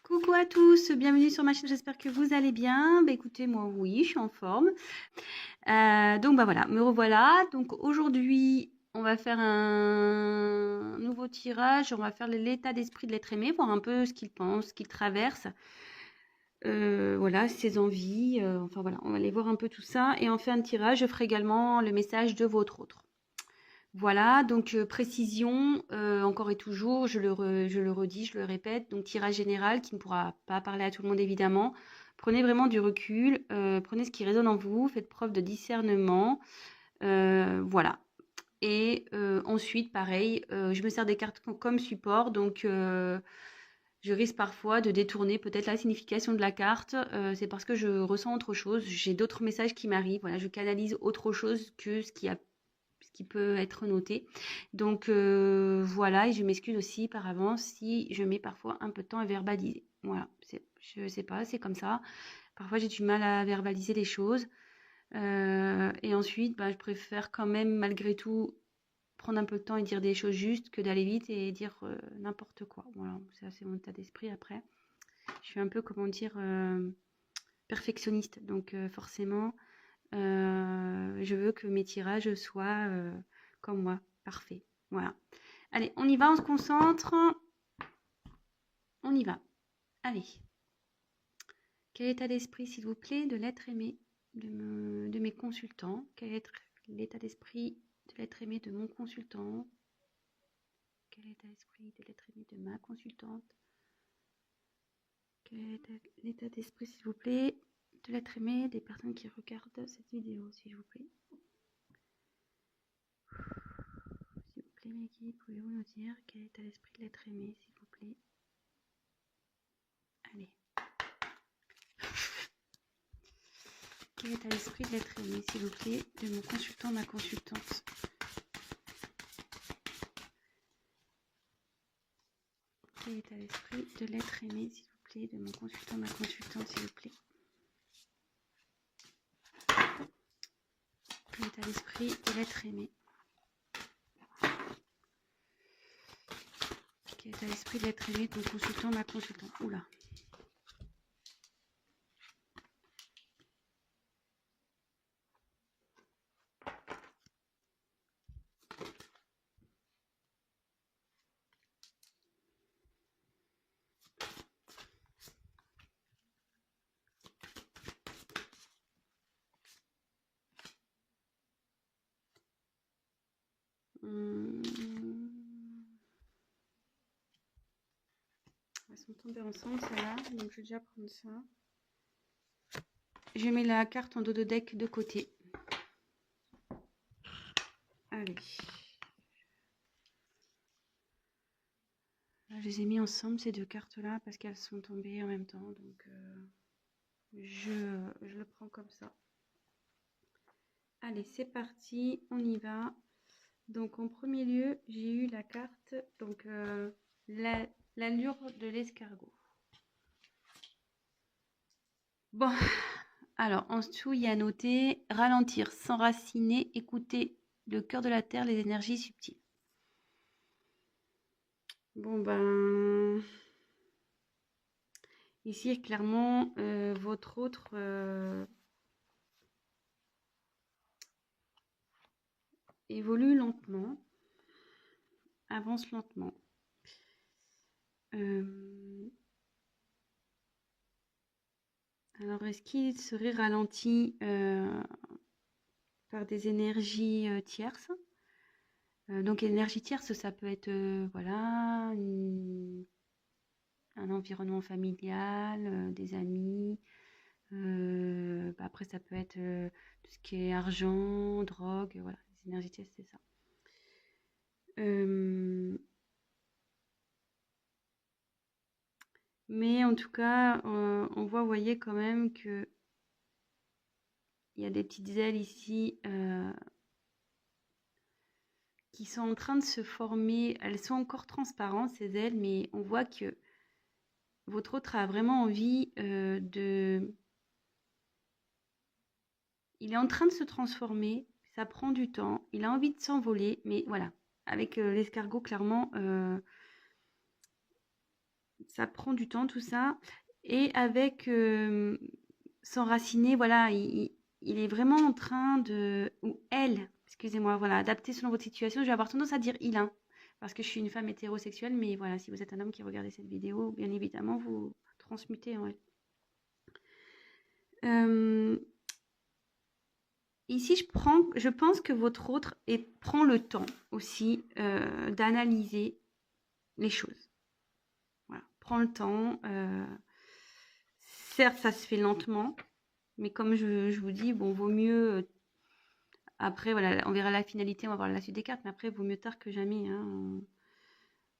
Coucou à tous, bienvenue sur ma chaîne, j'espère que vous allez bien. Bah écoutez, moi oui, je suis en forme. Donc bah voilà, me revoilà. Donc aujourd'hui, on va faire un nouveau tirage, on va faire l'état d'esprit de l'être aimé, voir un peu ce qu'il pense, ce qu'il traverse. Voilà, ses envies, enfin voilà, on va aller voir un peu tout ça. Et en fin de tirage, je ferai également le message de votre autre. Voilà, donc précision, encore et toujours, je le redis, je le répète, donc tirage général qui ne pourra pas parler à tout le monde évidemment. Prenez vraiment du recul, prenez ce qui résonne en vous, faites preuve de discernement, voilà. Et ensuite, pareil, je me sers des cartes comme support, donc je risque parfois de détourner peut-être la signification de la carte. C'est parce que je ressens autre chose, j'ai d'autres messages qui m'arrivent, voilà, je canalise autre chose que ce qui peut être noté. Donc voilà, et je m'excuse aussi par avance si je mets parfois un peu de temps à verbaliser. Voilà, je sais pas, c'est comme ça. Parfois j'ai du mal à verbaliser les choses. Et ensuite, bah, je préfère quand même malgré tout prendre un peu de temps et dire des choses justes que d'aller vite et dire n'importe quoi. Voilà, ça c'est mon état d'esprit après. Je suis un peu, comment dire, perfectionniste. Donc forcément, je veux que mes tirages soient comme moi, parfaits. Voilà. Allez, on y va, on se concentre. On y va. Allez. Quel état d'esprit, s'il vous plaît, de l'être aimé de mes consultants? Quel est l'état d'esprit de l'être aimé de mon consultant? Quel est l'état d'esprit de l'être aimé de ma consultante? Quel est l'état d'esprit, s'il vous plaît, de l'être aimé des personnes qui regardent cette vidéo, s'il vous plaît? S'il vous plaît, mes guides, pouvez-vous nous dire quel est l'état d'esprit de l'être aimé, s'il vous plaît? Allez. Quel est l'état d'esprit de l'être aimé, s'il vous plaît, de mon consultant, ma consultante? Quel est l'état d'esprit de l'être aimé, s'il vous plaît, de mon consultant, ma consultante, s'il vous plaît? Quel est l'état d'esprit de l'être aimé? Quel est l'état d'esprit de l'être aimé de mon consultant, ma consultante? Oula. Elles sont tombées ensemble, celles-là. Donc, je vais déjà prendre ça. Je mets la carte en dos de deck de côté. Allez. Là, je les ai mis ensemble, ces deux cartes-là, parce qu'elles sont tombées en même temps. Donc, je le prends comme ça. Allez, c'est parti. On y va. Donc, en premier lieu, j'ai eu la carte, donc l'allure de l'escargot. Bon, alors en dessous, il y a noté ralentir, s'enraciner, écouter le cœur de la terre, les énergies subtiles. Bon, ben, ici, clairement, votre autre évolue lentement, avance lentement. Alors, est-ce qu'il serait ralenti par des énergies tierces? Donc, énergie tierce, ça peut être voilà, un environnement familial, des amis. Bah, après, ça peut être tout ce qui est argent, drogue, voilà, les énergies tierces, c'est ça. Mais en tout cas, on voit, vous voyez quand même que il y a des petites ailes ici qui sont en train de se former. Elles sont encore transparentes, ces ailes, mais on voit que votre autre a vraiment envie de... Il est en train de se transformer, ça prend du temps, il a envie de s'envoler, mais voilà, avec l'escargot, clairement, ça prend du temps tout ça. Et avec s'enraciner, voilà, il est vraiment en train de, ou elle, excusez-moi, voilà, adapter selon votre situation. Je vais avoir tendance à dire il, hein, parce que je suis une femme hétérosexuelle, mais voilà, si vous êtes un homme qui regardez cette vidéo, bien évidemment, vous transmutez en elle. Ici, je pense que votre autre prend le temps aussi d'analyser les choses. Voilà, prend le temps. Certes, ça se fait lentement, mais comme je vous dis, bon, vaut mieux. Après, voilà, on verra la finalité, on va voir la suite des cartes, mais après, vaut mieux tard que jamais. Hein.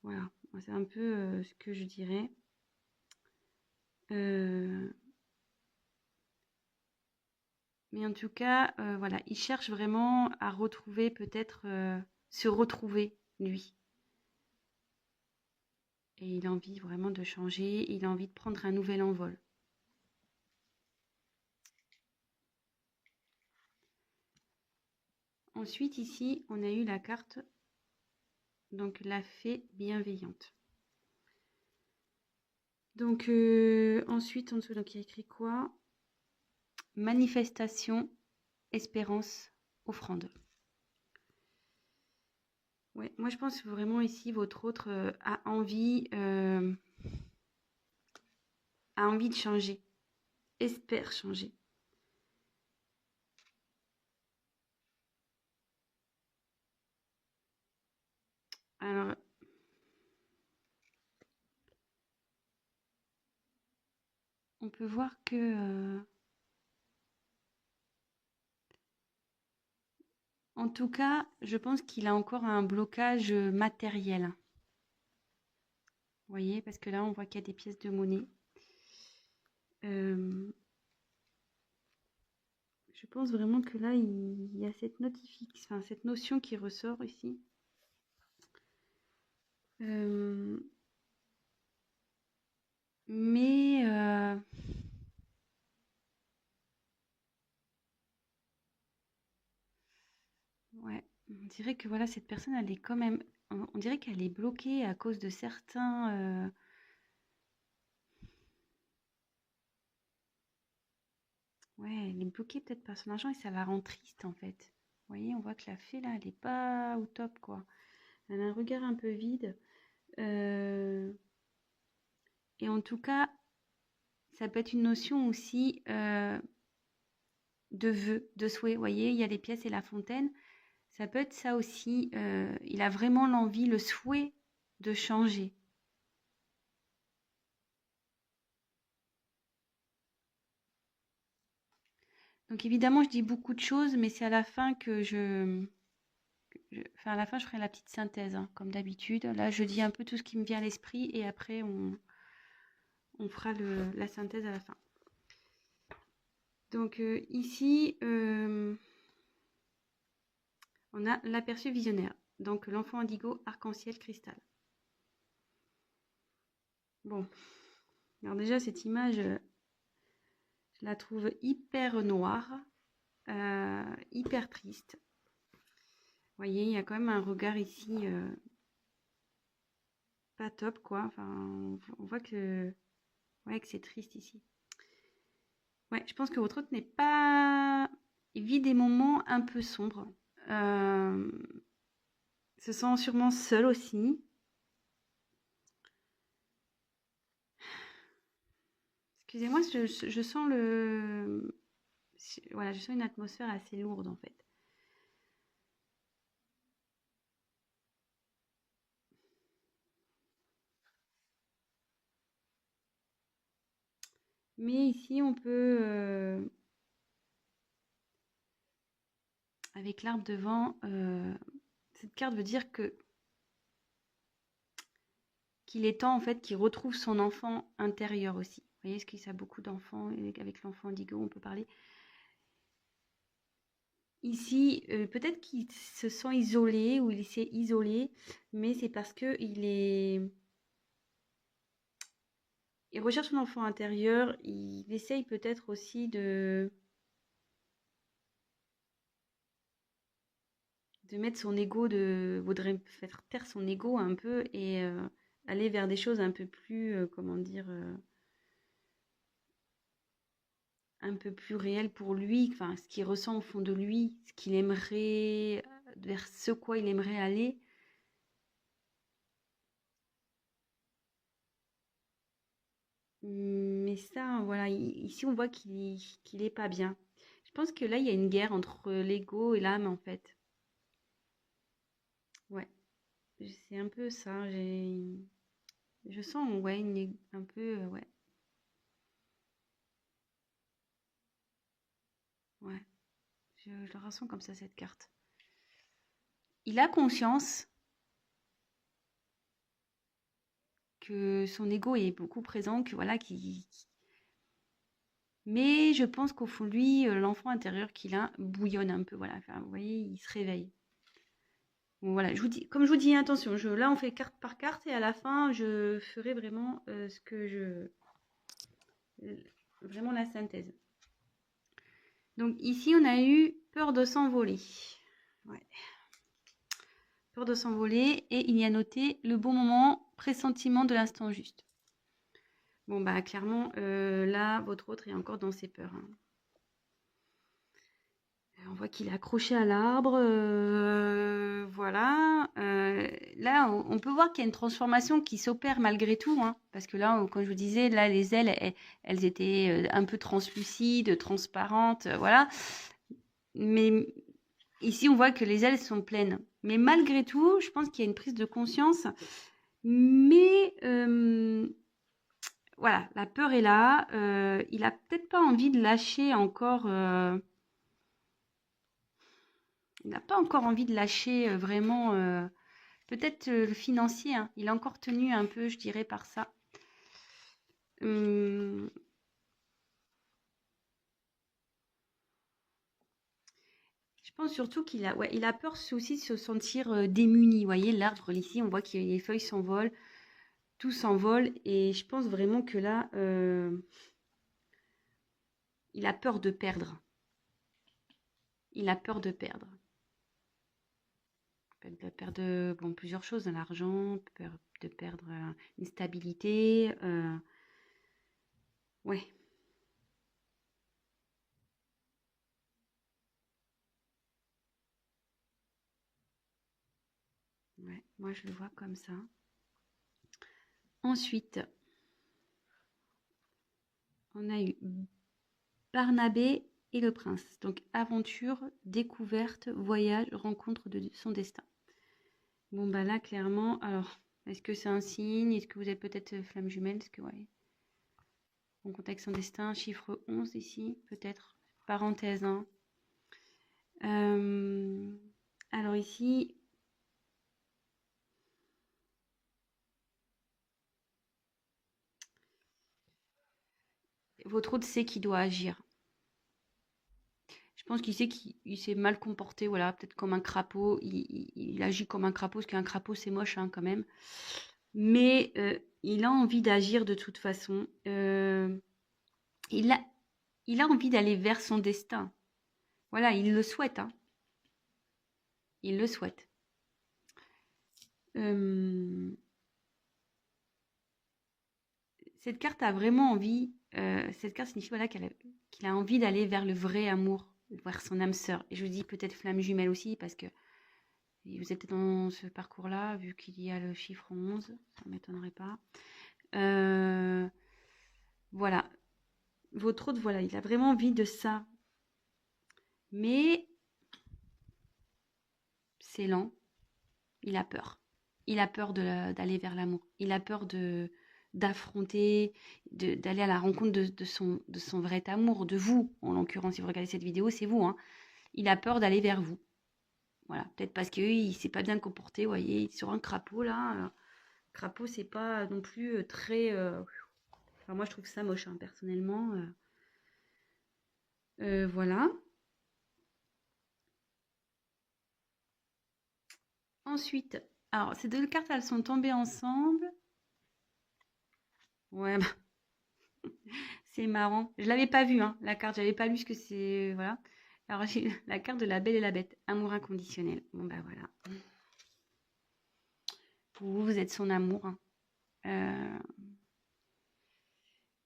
Voilà, c'est un peu ce que je dirais. Mais en tout cas, voilà, il cherche vraiment à retrouver, peut-être se retrouver, lui. Et il a envie vraiment de changer, il a envie de prendre un nouvel envol. Ensuite, ici, on a eu la carte, donc la fée bienveillante. Donc, ensuite, en dessous, donc, il y a écrit quoi? Manifestation, espérance, offrande. Ouais, moi, je pense vraiment ici, votre autre a envie de changer, espère changer. Alors, on peut voir que, en tout cas, je pense qu'il a encore un blocage matériel. Vous voyez, parce que là, on voit qu'il y a des pièces de monnaie. Je pense vraiment que là, il y a cette cette notion qui ressort ici. Mais ouais, on dirait que voilà, cette personne, elle est quand même, on dirait qu'elle est bloquée à cause de certains. Ouais, elle est bloquée peut-être par son argent et ça la rend triste en fait. Vous voyez, on voit que la fée là, elle est pas au top quoi. Elle a un regard un peu vide. Et en tout cas, ça peut être une notion aussi de vœu, de souhait. Vous voyez, il y a les pièces et la fontaine. Ça peut être ça aussi. Il a vraiment l'envie, le souhait de changer. Donc évidemment, je dis beaucoup de choses, mais c'est à la fin enfin, à la fin, je ferai la petite synthèse, hein, comme d'habitude. Là, je dis un peu tout ce qui me vient à l'esprit et après, on fera la synthèse à la fin. Donc ici, on a l'aperçu visionnaire. Donc l'enfant indigo, arc-en-ciel, cristal. Bon, alors déjà, cette image, je la trouve hyper noire, hyper triste. Vous voyez, il y a quand même un regard ici pas top, quoi. Enfin, on voit que, ouais, que c'est triste ici. Ouais, je pense que votre hôte n'est pas... Il vit des moments un peu sombres. Se sent sûrement seul aussi. Excusez-moi, je sens voilà, je sens une atmosphère assez lourde en fait. Mais ici, on peut, avec l'arbre devant, cette carte veut dire qu'il est temps en fait qu'il retrouve son enfant intérieur aussi. Vous voyez, ce qu'il y a beaucoup d'enfants, et avec l'enfant indigo, on peut parler. Ici, peut-être qu'il se sent isolé ou il s'est isolé, mais c'est parce que il recherche son enfant intérieur. Il essaye peut-être aussi de mettre son ego, voudrait faire taire son ego un peu et aller vers des choses un peu plus, comment dire, un peu plus réelles pour lui, enfin, ce qu'il ressent au fond de lui, ce qu'il aimerait, vers ce quoi il aimerait aller. Mais ça, voilà, ici on voit qu'il est pas bien. Je pense que là, il y a une guerre entre l'ego et l'âme, en fait. Ouais, c'est un peu ça. Je sens, ouais, un peu, ouais, ouais. Je la ressens comme ça, cette carte. Il a conscience que son ego est beaucoup présent, que voilà, mais je pense qu'au fond de lui, l'enfant intérieur qu'il a bouillonne un peu, voilà. Enfin, vous voyez, il se réveille. Bon, voilà, je vous dis, comme je vous dis, attention, là on fait carte par carte et à la fin, je ferai vraiment ce que vraiment la synthèse. Donc ici, on a eu peur de s'envoler. Ouais. Peur de s'envoler et il y a noté le bon moment, pressentiment de l'instant juste. Bon, bah clairement, là, votre autre est encore dans ses peurs. Hein. On voit qu'il est accroché à l'arbre. Voilà. Là, on peut voir qu'il y a une transformation qui s'opère malgré tout. Hein, parce que là, comme je vous disais, là, les ailes, elles étaient un peu translucides, transparentes. Voilà. Mais ici, on voit que les ailes sont pleines. Mais malgré tout, je pense qu'il y a une prise de conscience. Mais voilà, la peur est là. Il n'a peut-être pas envie de lâcher encore. Il n'a pas encore envie de lâcher vraiment. Peut-être le financier. Hein. Il est encore tenu un peu, je dirais, par ça. Hum, je pense surtout qu'il a, ouais, il a peur aussi de se sentir démuni. Vous voyez, l'arbre ici, on voit que les feuilles s'envolent, tout s'envole. Et je pense vraiment que là, il a peur de perdre. Il a peur de perdre. De perdre bon, plusieurs choses, de l'argent, peur de perdre une stabilité. Ouais. Ouais, moi je le vois comme ça. Ensuite, on a eu Barnabé et le prince. Donc aventure, découverte, voyage, rencontre de son destin. Bon bah là clairement, alors est-ce que c'est un signe? Est-ce que vous êtes peut-être flamme jumelle? Est-ce que ouais. En contact son destin, chiffre 11 ici, peut-être. Parenthèse. Hein. Alors ici, votre hôte sait qu'il doit agir. Je pense qu'il sait qu'il s'est mal comporté, voilà, peut-être comme un crapaud. Il agit comme un crapaud, parce qu'un crapaud c'est moche hein, quand même. Mais il a envie d'agir de toute façon. Il a envie d'aller vers son destin. Voilà, il le souhaite. Hein. Il le souhaite. Cette carte a vraiment envie. Cette carte signifie voilà, qu'il a envie d'aller vers le vrai amour, vers son âme sœur. Et je vous dis peut-être flamme jumelle aussi, parce que vous êtes peut-être dans ce parcours-là, vu qu'il y a le chiffre 11, ça ne m'étonnerait pas. Voilà. Votre autre, voilà, il a vraiment envie de ça. Mais c'est lent. Il a peur. Il a peur d'aller vers l'amour. Il a peur d'affronter, d'aller à la rencontre de son vrai amour, de vous. En l'occurrence, si vous regardez cette vidéo, c'est vous. Hein. Il a peur d'aller vers vous. Voilà, peut-être parce qu'il ne s'est pas bien comporté, vous voyez, sur un crapaud, là. Crapaud, c'est pas non plus très... Enfin, moi, je trouve ça moche, hein, personnellement. Voilà. Ensuite, alors, ces deux cartes, elles sont tombées ensemble. Ouais, bah, c'est marrant. Je l'avais pas vu, hein, la carte. J'avais pas lu ce que c'est... Voilà. Alors, j'ai la carte de la Belle et la Bête. Amour inconditionnel. Bon, bah voilà. Pour vous, vous êtes son amour. Hein. Euh,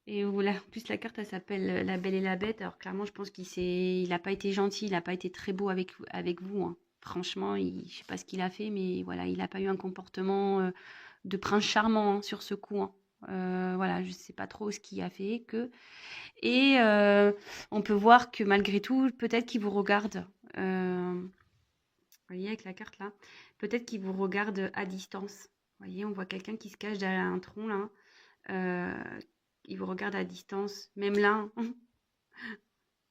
et voilà, en plus, la carte, elle s'appelle La Belle et la Bête. Alors, clairement, je pense il n'a pas été gentil, il n'a pas été très beau avec vous, hein. Franchement, je sais pas ce qu'il a fait, mais voilà, il n'a pas eu un comportement de prince charmant, hein, sur ce coup, hein. Voilà, je sais pas trop ce qu'il a fait que. Et on peut voir que malgré tout, peut-être qu'il vous regarde. Vous voyez, avec la carte là, peut-être qu'il vous regarde à distance. Vous voyez, on voit quelqu'un qui se cache derrière un tronc là. Euh, il vous regarde à distance. Même là,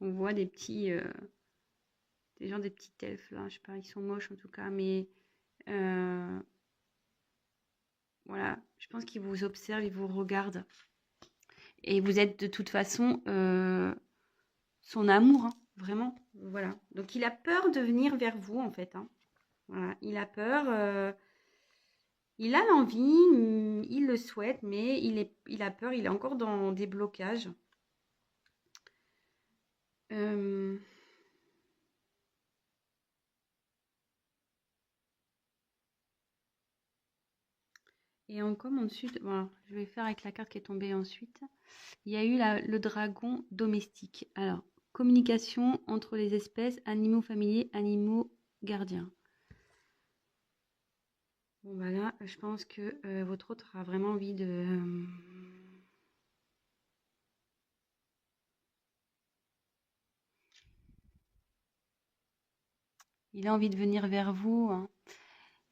on voit des gens, des petits elfes là. Je sais pas, ils sont moches en tout cas, mais euh, voilà, je pense qu'il vous observe, il vous regarde. Et vous êtes de toute façon son amour, hein, vraiment. Voilà. Donc il a peur de venir vers vous en fait, hein. Voilà. Il a peur. Il a l'envie, il le souhaite, mais il a peur, il est encore dans des blocages. Euh, et comme ensuite, voilà, je vais faire avec la carte qui est tombée ensuite. Il y a eu le dragon domestique. Alors, communication entre les espèces, animaux familiers, animaux gardiens. Bon, bah là, je pense que votre autre a vraiment envie de... il a envie de venir vers vous, hein.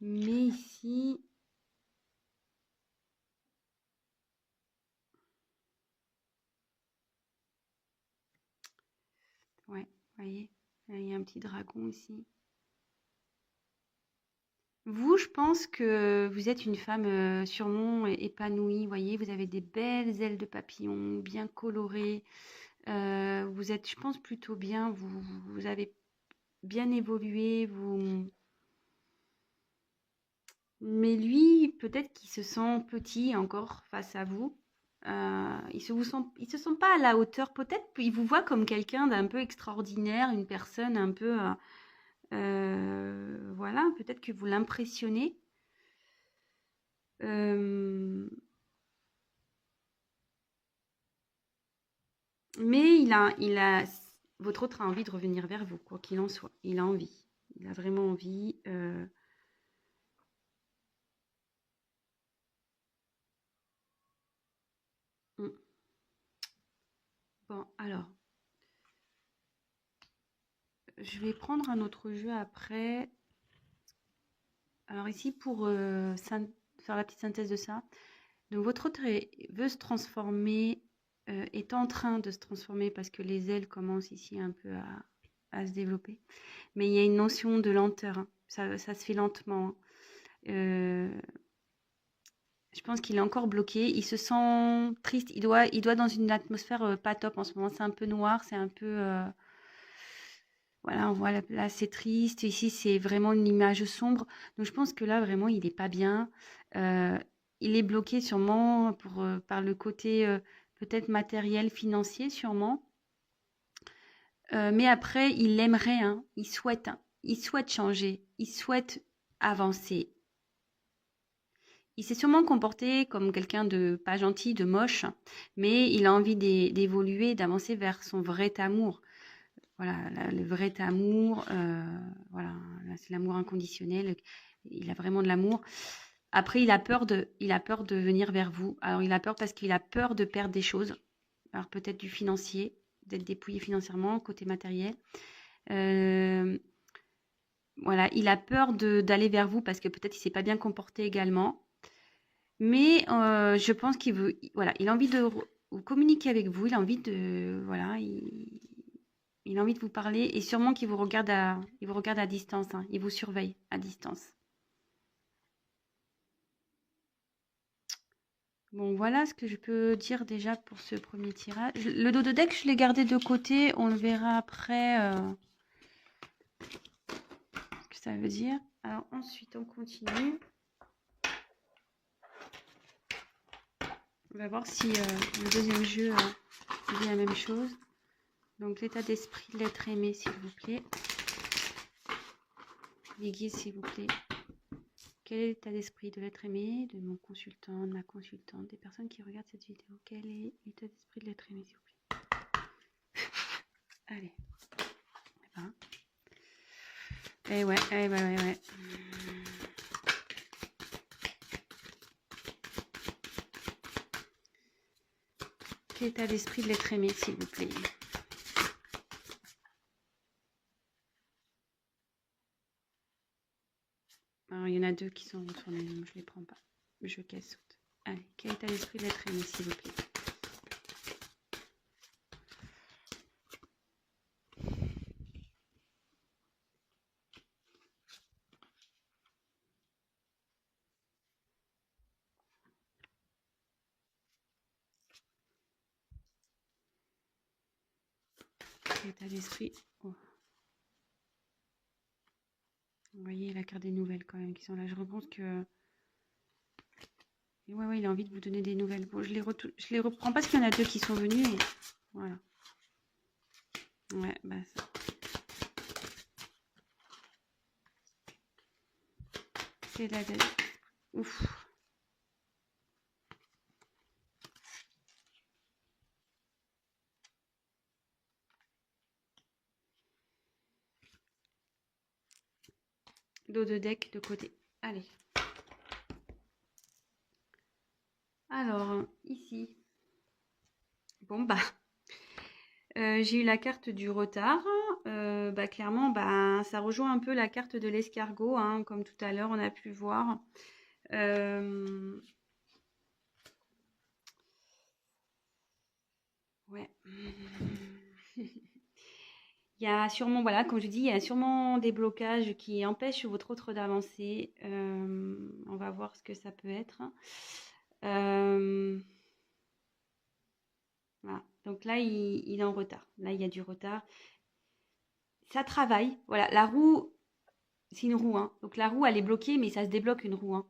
Mais ici... Ouais, vous voyez, il y a un petit dragon ici. Vous, je pense que vous êtes une femme sûrement épanouie, vous voyez, vous avez des belles ailes de papillon, bien colorées. Vous êtes, je pense, plutôt bien, vous avez bien évolué, vous... Mais lui, peut-être qu'il se sent petit encore face à vous. Il se sent pas à la hauteur. Peut-être il vous voit comme quelqu'un d'un peu extraordinaire, une personne un peu... voilà, peut-être que vous l'impressionnez. Euh, mais votre autre a envie de revenir vers vous, quoi qu'il en soit. Il a envie. Il a vraiment envie. Mm. Bon, alors, je vais prendre un autre jeu après. Alors ici, pour faire la petite synthèse de ça, donc votre autre veut se transformer, est en train de se transformer parce que les ailes commencent ici un peu à se développer. Mais il y a une notion de lenteur, hein. Ça se fait lentement, hein. Je pense qu'il est encore bloqué. Il se sent triste. Il doit dans une atmosphère pas top en ce moment. C'est un peu noir, c'est un peu... voilà, on voit là, c'est triste. Ici, c'est vraiment une image sombre. Donc, je pense que là, vraiment, il n'est pas bien. Euh, il est bloqué sûrement par le côté peut-être matériel, financier, sûrement. Mais après, il aimerait, hein, il souhaite changer, il souhaite avancer. Il s'est sûrement comporté comme quelqu'un de pas gentil, de moche, mais il a envie d'évoluer, d'avancer vers son vrai amour. Voilà, le vrai amour, voilà, c'est l'amour inconditionnel. Il a vraiment de l'amour. Après, il a peur de venir vers vous. Alors, il a peur parce qu'il a peur de perdre des choses. Alors, peut-être du financier, d'être dépouillé financièrement, côté matériel. Euh, voilà, il a peur d'aller vers vous parce que peut-être il s'est pas bien comporté également. Mais je pense qu'il veut, voilà, il a envie de communiquer avec vous, il a envie de, voilà, il a envie de vous parler et sûrement qu'il il vous regarde à distance, hein, il vous surveille à distance. Bon, voilà ce que je peux dire déjà pour ce premier tirage. Le dos de deck, je l'ai gardé de côté, on le verra après ce que ça veut dire. Alors ensuite, on continue. On va voir si le deuxième jeu dit la même chose. Donc l'état d'esprit de l'être aimé, s'il vous plaît. Les guides, s'il vous plaît. Quel est l'état d'esprit de l'être aimé, de mon consultant, de ma consultante, des personnes qui regardent cette vidéo? Quel est l'état d'esprit de l'être aimé, s'il vous plaît? Allez. Eh ben. Eh ouais, eh ouais. Quel état d'esprit de l'être aimé, s'il vous plaît? Alors, il y en a 2 qui sont retournés, donc je les prends pas. Je casse. Allez, quel état d'esprit de l'être aimé, s'il vous plaît? Quel état d'esprit? Oh. Vous voyez la carte des nouvelles quand même qui sont là. Je repense que... Et ouais, il a envie de vous donner des nouvelles. Bon, je les reprends parce qu'il y en a 2 qui sont venus. Et... Voilà. Ouais, bah ça. C'est la... Ouf. Dos de deck de côté. Allez. Alors, ici. Bon, bah... j'ai eu la carte du retard. Bah, clairement, bah, ça rejoint un peu la carte de l'escargot, hein, comme tout à l'heure, on a pu voir. Ouais. Il y a sûrement, voilà, comme je dis, il y a sûrement des blocages qui empêchent votre autre d'avancer. On va voir ce que ça peut être. Voilà. Donc là, il est en retard. Là, il y a du retard. Ça travaille. Voilà, la roue, c'est une roue. Hein. Donc la roue, elle est bloquée, mais ça se débloque une roue. Hein.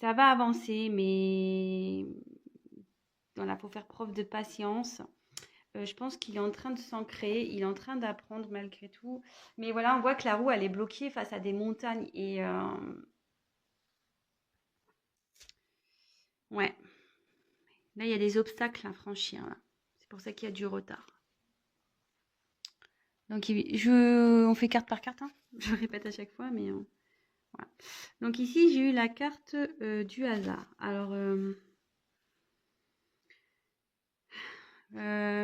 Ça va avancer, mais voilà, faut faire preuve de patience. Je pense qu'il est en train de s'ancrer, il est en train d'apprendre malgré tout. Mais voilà, on voit que la roue, elle est bloquée face à des montagnes. Et ouais, là, il y a des obstacles à franchir. Là. C'est pour ça qu'il y a du retard. Donc, on fait carte par carte. Hein. Je répète à chaque fois, mais voilà. Donc ici, j'ai eu la carte du hasard. Alors,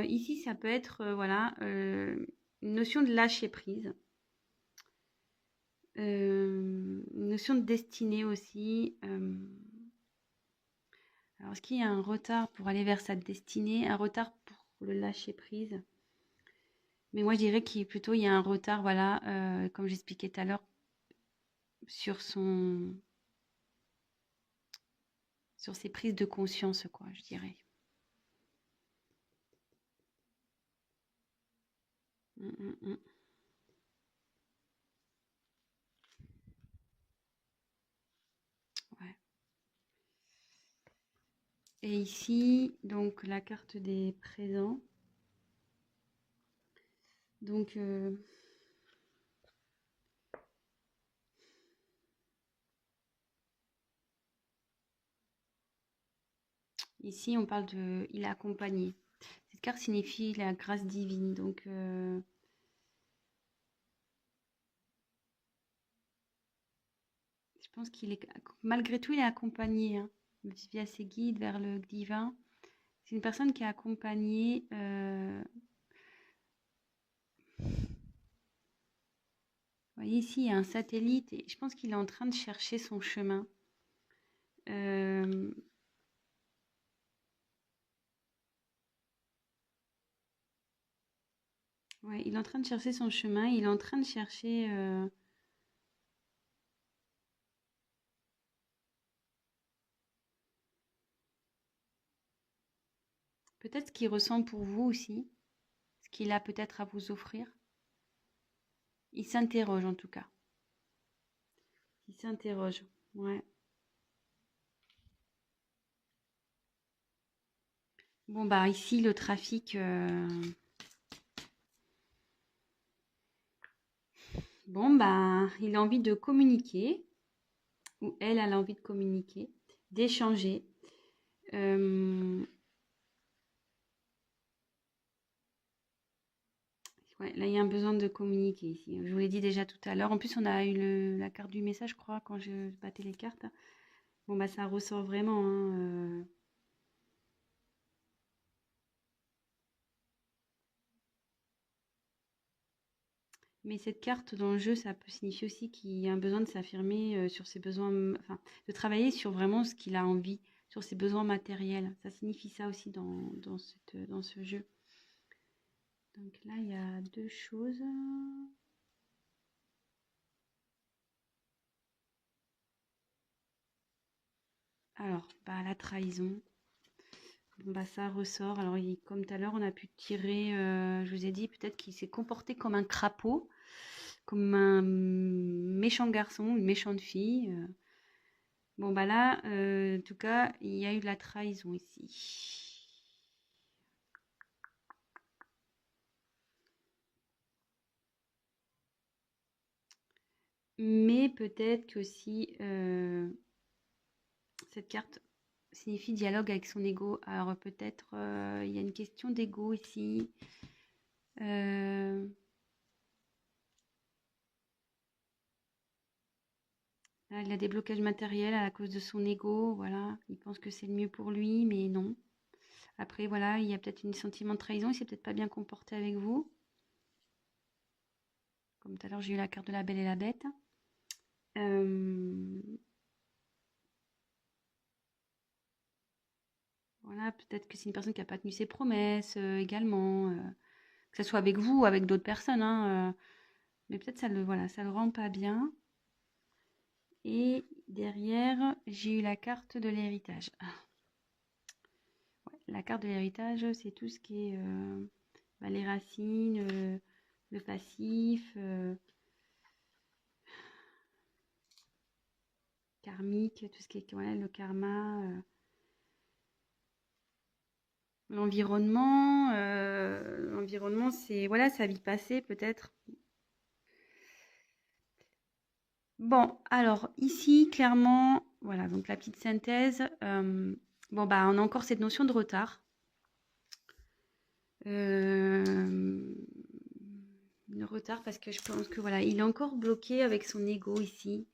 ici, ça peut être, voilà, une notion de lâcher prise. Une notion de destinée aussi. Alors, est-ce qu'il y a un retard pour aller vers sa destinée, un retard pour le lâcher prise? Mais moi, je dirais qu'il plutôt il y a un retard, voilà, comme j'expliquais tout à l'heure, sur ses prises de conscience, quoi, je dirais. Ouais. Et ici, donc la carte des présents. Donc, ici, on parle de il est accompagné. Cette carte signifie la grâce divine. Donc, je pense qu'il est, malgré tout, il est accompagné hein, via ses guides vers le divin. C'est une personne qui est accompagnée. Vous voyez ici, il y a un satellite et je pense qu'il est en train de chercher son chemin. Ouais, il est en train de chercher son chemin. Il est en train de chercher. Peut-être ce qu'il ressent pour vous aussi. Ce qu'il a peut-être à vous offrir. Il s'interroge en tout cas. Il s'interroge. Ouais. Bon, bah ici, le trafic. Bon, bah, il a envie de communiquer, ou elle a envie de communiquer, d'échanger. Ouais, là, il y a un besoin de communiquer ici. Je vous l'ai dit déjà tout à l'heure. En plus, on a eu la carte du message, je crois, quand je battais les cartes. Bon, bah, ça ressort vraiment, hein. Mais cette carte dans le jeu, ça peut signifier aussi qu'il y a un besoin de s'affirmer sur ses besoins, enfin, de travailler sur vraiment ce qu'il a envie, sur ses besoins matériels. Ça signifie ça aussi dans ce jeu. Donc là, il y a deux choses. Alors, bah, la trahison. Bon, bah, ça ressort. Alors, comme tout à l'heure, on a pu tirer, je vous ai dit, peut-être qu'il s'est comporté comme un crapaud, comme un méchant garçon, une méchante fille. Bon, bah là, en tout cas, il y a eu de la trahison ici. Mais peut-être que aussi, cette carte signifie dialogue avec son ego. Alors peut-être il y a une question d'ego ici. Euh, Là, il a des blocages matériels à cause de son ego. Voilà, il pense que c'est le mieux pour lui, mais non. Après, voilà, il y a peut-être un sentiment de trahison. Il s'est peut-être pas bien comporté avec vous. Comme tout à l'heure, j'ai eu la carte de la Belle et la Bête. Euh, voilà, peut-être que c'est une personne qui n'a pas tenu ses promesses également. Que ce soit avec vous ou avec d'autres personnes, hein. Mais peut-être ça le rend pas bien. Et derrière, j'ai eu la carte de l'héritage. Ouais, la carte de l'héritage, c'est tout ce qui est bah, les racines, le passif, karmique, tout ce qui est ouais, le karma, l'environnement. L'environnement, c'est voilà, sa vie passée peut-être. Bon, alors ici, clairement, voilà, donc la petite synthèse. Bon, bah, on a encore cette notion de retard. Le retard parce que je pense que voilà, il est encore bloqué avec son ego ici.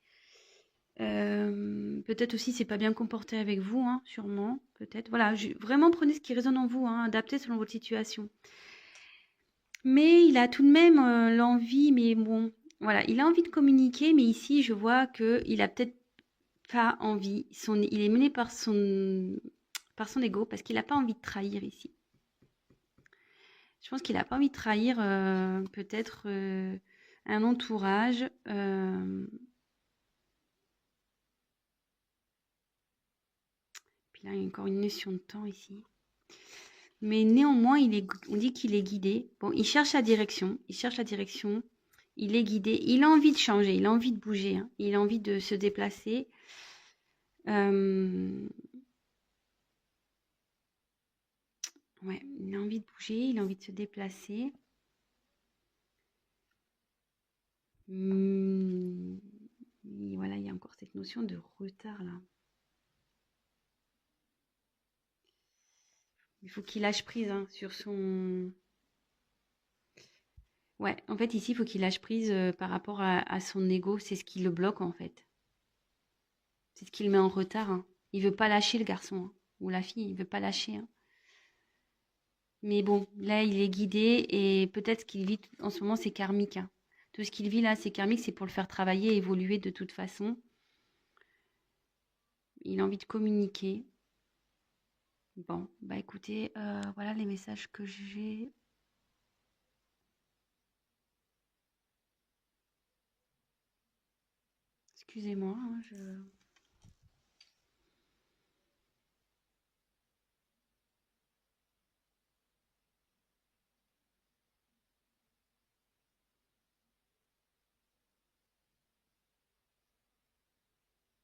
Peut-être aussi c'est pas bien comporté avec vous, hein, sûrement, peut-être. Voilà, vraiment prenez ce qui résonne en vous, hein, adaptez selon votre situation. Mais il a tout de même l'envie, mais bon, voilà, il a envie de communiquer, mais ici je vois que il a peut-être pas envie. Il est mené par son ego parce qu'il n'a pas envie de trahir ici. Je pense qu'il n'a pas envie de trahir peut-être un entourage. Puis là, il y a encore une notion de temps ici. Mais néanmoins, on dit qu'il est guidé. Bon, il cherche la direction. Il cherche la direction. Il est guidé. Il a envie de changer. Il a envie de bouger, hein. Il a envie de se déplacer. Ouais, il a envie de bouger. Il a envie de se déplacer. Voilà, il y a encore cette notion de retard là. Il faut qu'il lâche prise hein, sur son. Ouais, en fait, ici, il faut qu'il lâche prise par rapport à son ego. C'est ce qui le bloque, en fait. C'est ce qui le met en retard, hein. Il veut pas lâcher le garçon, hein, ou la fille, il veut pas lâcher, hein. Mais bon, là, il est guidé et peut-être ce qu'il vit en ce moment, c'est karmique, hein. Tout ce qu'il vit là, c'est karmique, c'est pour le faire travailler, évoluer de toute façon. Il a envie de communiquer. Bon, bah écoutez, voilà les messages que j'ai. Excusez-moi, hein, je.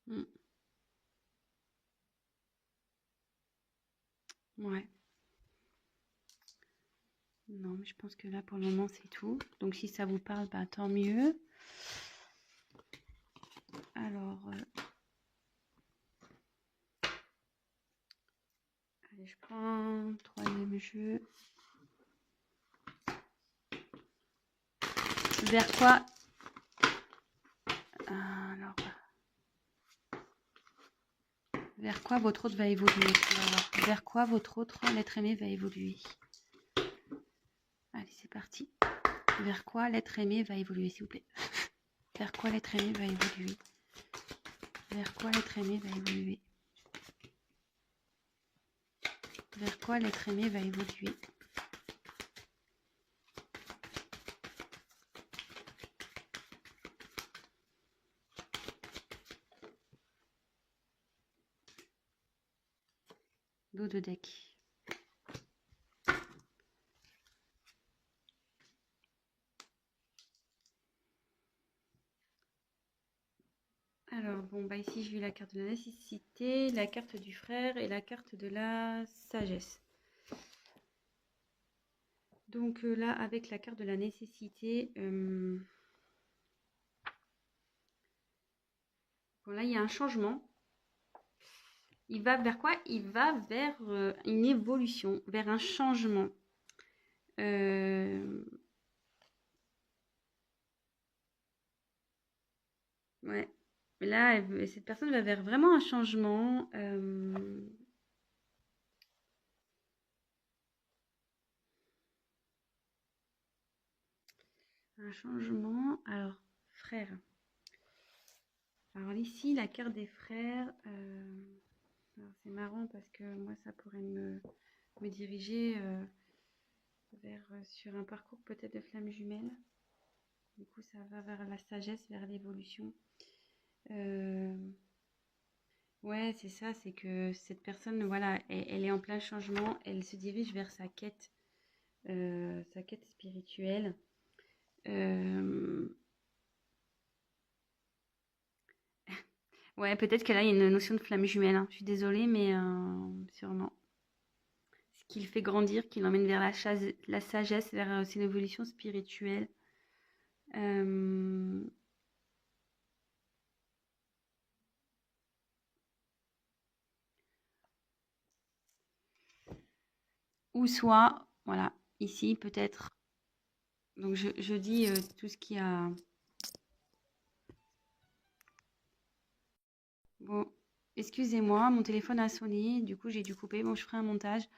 Hmm, ouais. Non, mais je pense que là, pour le moment, c'est tout. Donc, si ça vous parle, bah, tant mieux. Alors, allez, je prends troisième jeu. Vers quoi? Alors, vers quoi votre autre va évoluer? Vers quoi votre autre l'être aimé va évoluer? Allez, c'est parti. Vers quoi l'être aimé va évoluer, s'il vous plaît? Vers quoi l'être aimé va évoluer? Vers quoi l'être aimé va évoluer? Vers quoi l'être aimé va évoluer? Dos de deck. Alors, bon, bah ici, j'ai eu la carte de la nécessité, la carte du frère et la carte de la sagesse. Donc là, avec la carte de la nécessité, bon, là, il y a un changement. Il va vers quoi? Il va vers une évolution, vers un changement. Ouais. Là, cette personne va vers vraiment un changement. Un changement. Alors, frère. Alors ici, la carte des frères. C'est marrant parce que moi, ça pourrait me diriger vers sur un parcours peut-être de flamme jumelle. Du coup, ça va vers la sagesse, vers l'évolution. Ouais, c'est ça, c'est que cette personne, voilà, elle est en plein changement, elle se dirige vers sa quête spirituelle. Ouais, peut-être que là, il y a une notion de flamme jumelle, hein. Je suis désolée, mais sûrement. Ce qui le fait grandir, qui l'emmène vers la sagesse, vers aussi l'évolution spirituelle. Ou soit, voilà, ici peut-être. Donc je dis tout ce qui a. Bon, excusez-moi, mon téléphone a sonné, du coup j'ai dû couper. Bon, je ferai un montage.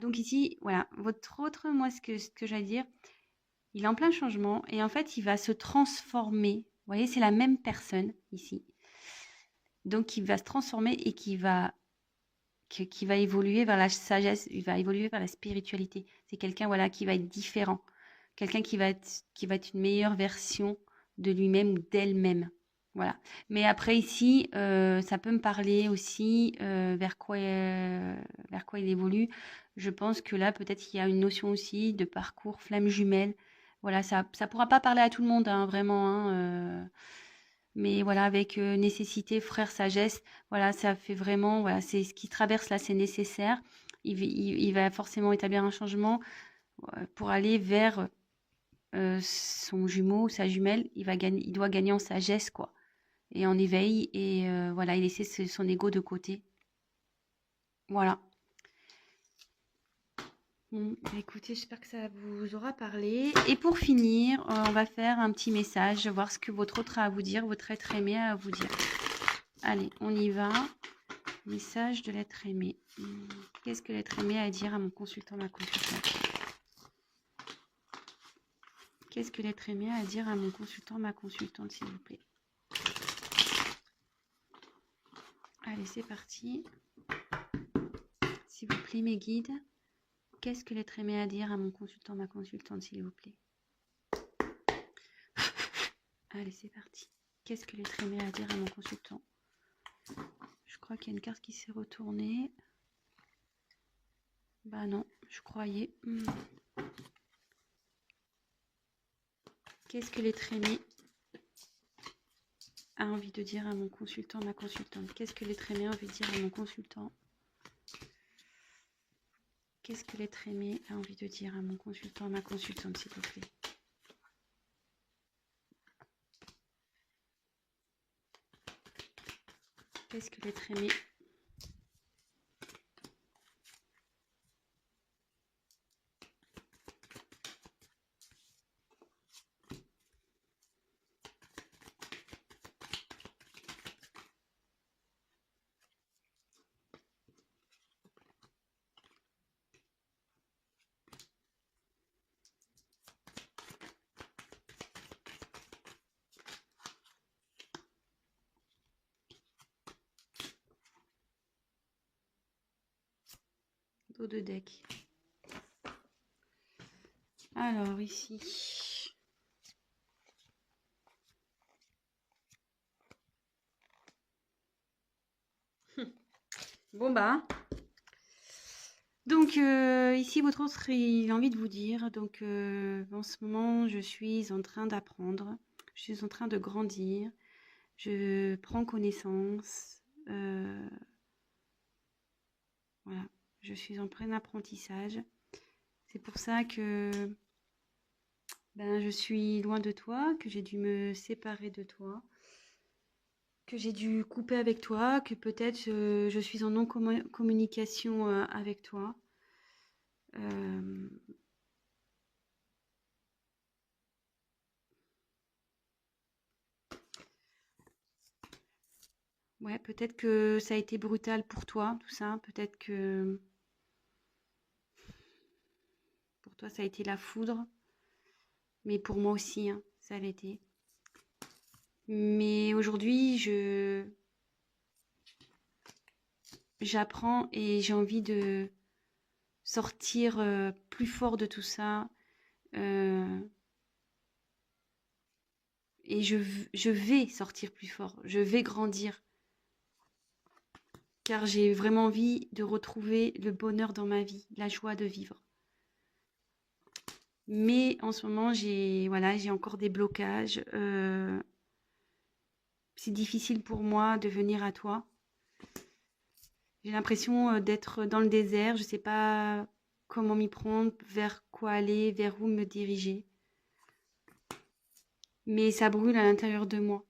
Donc ici, voilà, votre autre, moi, ce que j'allais dire, il est en plein changement et en fait, il va se transformer. Vous voyez, c'est la même personne ici. Donc, il va se transformer et qui va évoluer vers la sagesse, il va évoluer vers la spiritualité. C'est quelqu'un, voilà, qui va être différent. Quelqu'un qui va être une meilleure version de lui-même ou d'elle-même. Voilà. Mais après ici, ça peut me parler aussi vers quoi il évolue. Je pense que là, peut-être qu'il y a une notion aussi de parcours flamme jumelle. Voilà, ça pourra pas parler à tout le monde, hein, vraiment. Hein, mais voilà, avec nécessité, frère, sagesse, voilà, ça fait vraiment, voilà, c'est ce qui traverse là, c'est nécessaire. Il va forcément établir un changement pour aller vers son jumeau, sa jumelle. Il doit gagner en sagesse, quoi, et en éveil, et voilà, il laisser son ego de côté. Voilà. Bon, bah, écoutez, j'espère que ça vous aura parlé. Et pour finir, on va faire un petit message, voir ce que votre autre a à vous dire, votre être aimé a à vous dire. Allez, on y va. Message de l'être aimé. Qu'est-ce que l'être aimé a à dire à mon consultant, ma consultante? Qu'est-ce que l'être aimé a à dire à mon consultant, ma consultante, s'il vous plaît? Allez, c'est parti. S'il vous plaît, mes guides. Qu'est-ce que l'être aimé a à dire à mon consultant, ma consultante, s'il vous plaît? Allez, c'est parti. Qu'est-ce que l'être aimé a à dire à mon consultant? Je crois qu'il y a une carte qui s'est retournée. Bah non, je croyais. Qu'est-ce que l'être aimé a envie de dire à mon consultant, ma consultante? Qu'est-ce que l'être aimé a envie de dire à mon consultant? Qu'est-ce que l'être aimé a envie de dire à mon consultant, ma consultante, s'il vous plaît? Qu'est-ce que l'être aimé? Dos de deck. Alors ici. Bon bah. Donc ici votre autre il a envie de vous dire. Donc en ce moment je suis en train d'apprendre. Je suis en train de grandir. Je prends connaissance. Voilà. Je suis en plein apprentissage. C'est pour ça que ben, je suis loin de toi, que j'ai dû me séparer de toi, que j'ai dû couper avec toi, que peut-être je suis en non-communication avec toi. Euh, ouais, peut-être que ça a été brutal pour toi, tout ça. Peut-être que pour toi, ça a été la foudre. Mais pour moi aussi, hein, ça l'a été. Mais aujourd'hui, j'apprends et j'ai envie de sortir plus fort de tout ça. Euh, et je vais sortir plus fort. Je vais grandir. Car j'ai vraiment envie de retrouver le bonheur dans ma vie, la joie de vivre. Mais en ce moment, j'ai encore des blocages. C'est difficile pour moi de venir à toi. J'ai l'impression d'être dans le désert. Je ne sais pas comment m'y prendre, vers quoi aller, vers où me diriger. Mais ça brûle à l'intérieur de moi.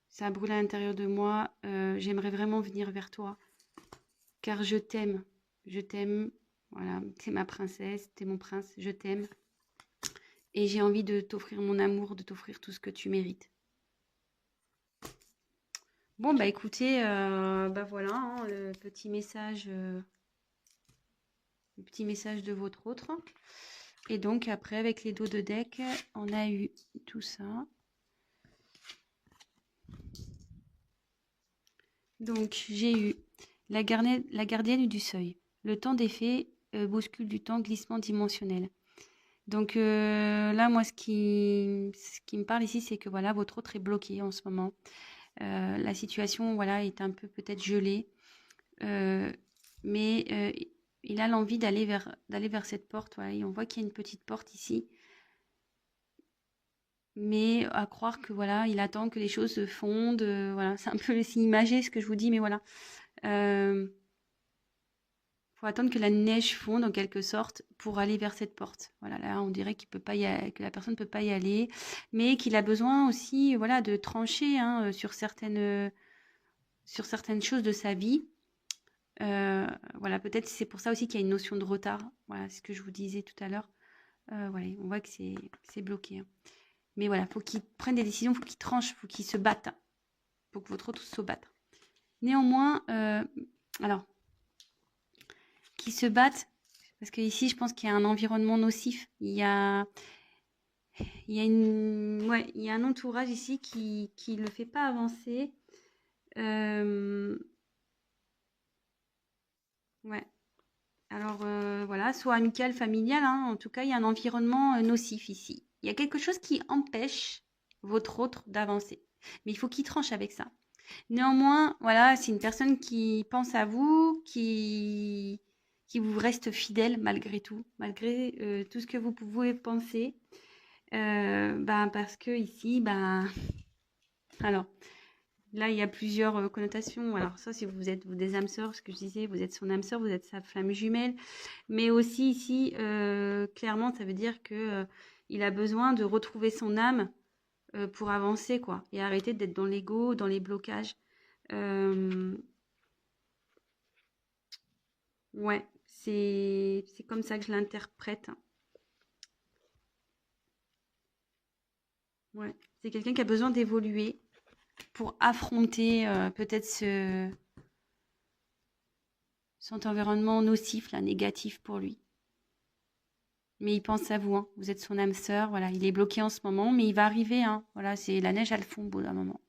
Ça brûle à l'intérieur de moi. J'aimerais vraiment venir vers toi. Car je t'aime. Je t'aime. Voilà, t'es ma princesse, t'es mon prince, je t'aime. Et j'ai envie de t'offrir mon amour, de t'offrir tout ce que tu mérites. Bon, bah écoutez, bah voilà, hein, le petit message de votre autre. Et donc après, avec les dos de deck, on a eu tout ça. Donc j'ai eu la gardienne du seuil. Le temps des fées bouscule du temps, glissement dimensionnel. Donc là, moi, ce qui me parle ici, c'est que voilà, votre autre est bloqué en ce moment. La situation, voilà, est un peu peut-être gelée, mais il a l'envie d'aller vers cette porte. Voilà, et on voit qu'il y a une petite porte ici, mais à croire que voilà, il attend que les choses se fondent. Voilà, c'est un peu imagé ce que je vous dis, mais voilà. Faut attendre que la neige fonde en quelque sorte pour aller vers cette porte. Voilà, là on dirait qu'il peut pas que la personne ne peut pas y aller, mais qu'il a besoin aussi, voilà, de trancher hein, sur certaines choses de sa vie. Voilà, peut-être c'est pour ça aussi qu'il y a une notion de retard. Voilà, c'est ce que je vous disais tout à l'heure. Voilà, on voit que c'est bloqué. Hein. Mais voilà, faut qu'il prenne des décisions, faut qu'il tranche, faut qu'il se batte. Faut que votre autre se batte. Néanmoins, alors, qui se battent, parce que ici, je pense qu'il y a un environnement nocif. Il y a un entourage ici qui ne le fait pas avancer. Ouais. Alors, voilà, soit amical, familial, hein, en tout cas, il y a un environnement nocif ici. Il y a quelque chose qui empêche votre autre d'avancer. Mais il faut qu'il tranche avec ça. Néanmoins, voilà, c'est une personne qui pense à vous, qui vous reste fidèle malgré tout, malgré tout ce que vous pouvez penser. Ben, parce que ici, ben, alors, là, il y a plusieurs connotations. Alors, ça, si vous êtes des âmes sœurs, ce que je disais, vous êtes son âme sœur, vous êtes sa flamme jumelle. Mais aussi ici, clairement, ça veut dire que il a besoin de retrouver son âme pour avancer, quoi. Et arrêter d'être dans l'ego, dans les blocages. Ouais, c'est comme ça que je l'interprète. Ouais, c'est quelqu'un qui a besoin d'évoluer pour affronter peut-être cet environnement nocif, là, négatif pour lui. Mais il pense à vous, hein. Vous êtes son âme sœur, voilà. Il est bloqué en ce moment, mais il va arriver, hein. Voilà, c'est la neige à le fond au bout d'un moment.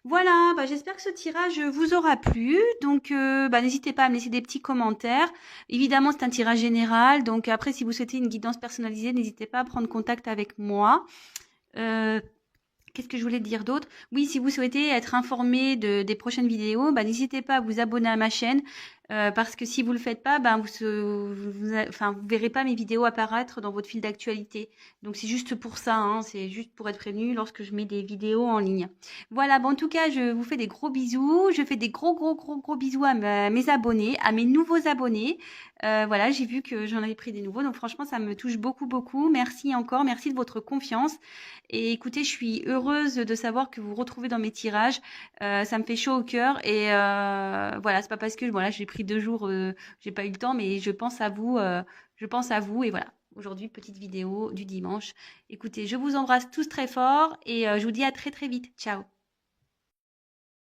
Voilà, bah, j'espère que ce tirage vous aura plu. Donc, bah, n'hésitez pas à me laisser des petits commentaires. Évidemment, c'est un tirage général. Donc, après, si vous souhaitez une guidance personnalisée, n'hésitez pas à prendre contact avec moi. Qu'est-ce que je voulais dire d'autre? Oui, si vous souhaitez être informé des prochaines vidéos, bah, n'hésitez pas à vous abonner à ma chaîne. Parce que si vous le faites pas, ben vous verrez pas mes vidéos apparaître dans votre fil d'actualité. Donc c'est juste pour ça, hein, c'est juste pour être prévenu lorsque je mets des vidéos en ligne. Voilà, bon, en tout cas, je vous fais des gros bisous. Je fais des gros bisous à mes abonnés, à mes nouveaux abonnés. Voilà, j'ai vu que j'en avais pris des nouveaux. Donc franchement, ça me touche beaucoup. Merci encore, merci de votre confiance. Et écoutez, je suis heureuse de savoir que vous retrouvez dans mes tirages. Ça me fait chaud au cœur. Et voilà, c'est pas parce que voilà, j'ai pris 2 jours, j'ai pas eu le temps, mais je pense à vous. Je pense à vous. Et voilà, aujourd'hui, petite vidéo du dimanche. Écoutez, je vous embrasse tous très fort et je vous dis à très vite. Ciao.